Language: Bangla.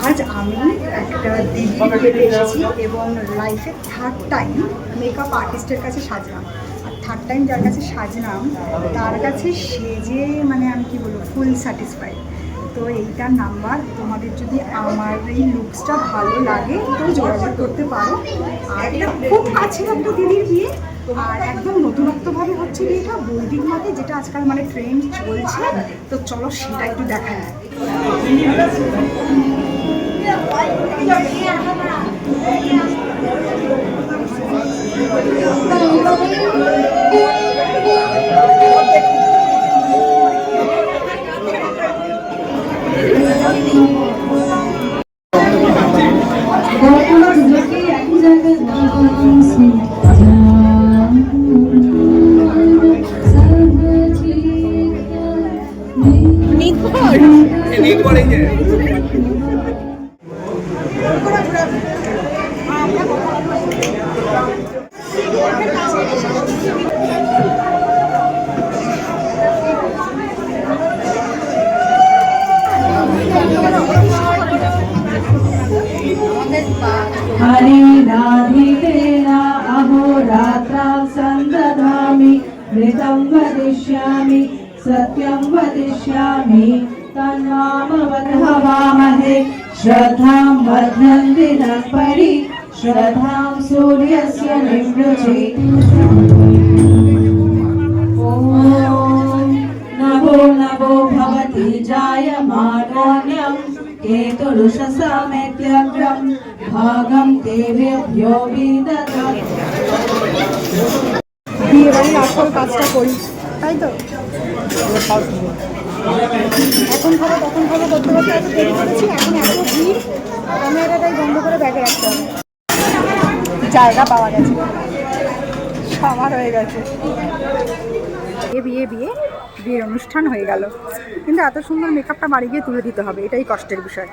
আজ আমি একটা দিদির বিয়েতে এসেছি এবং লাইফে থার্ড টাইম মেকআপ আর্টিস্টের কাছে সাজলাম। আর থার্ড টাইম যার কাছে সাজলাম তার কাছে সেজে মানে আমি কি বলবো, ফুল স্যাটিসফাইড। তো এইটার নাম্বার, তোমাদের যদি আমার এই লুকসটা ভালো লাগে তো যোগাযোগ করতে পারো। আর এটা খুব কাছের একটা দিদির বিয়ে, আর একদম নতুনত্বভাবে হচ্ছে বিয়েটা বৈদিক মতে, যেটা আজকাল মানে ট্রেন্ড চলছে। তো চলো সেটা একটু দেখা যায়। हरे राधिकेना अहोरात्रां सन्दधामि मृतं वदिष्यामि सत्यं वदिष्यामि तन्मामवद्भवामहे श्रद्धां वर्धन्ति नः परि श्रद्धां सूर्यस्य निवृचि ॐ नभो नभो भवति जायमानोऽन्यं केतुरुषसामेत्यग्रं भागं देवेभ्यो विदधामि। বিয়ে বাড়ির আসল কাজটা করি, তাই তো? এখন খাবো তখন খাবো করতে করতে এত দেরি করেছি, এখন এত ভিড়, ক্যামেরাটাই বন্ধ করে ব্যাগে রাখতে হবে। জায়গা পাওয়া গেছে, সবার হয়ে গেছে। বিয়ে বিয়ে বিয়ের অনুষ্ঠান হয়ে গেল, কিন্তু এত সুন্দর মেকআপটা বাড়ি গিয়ে তুলে দিতে হবে, এটাই কষ্টের বিষয়।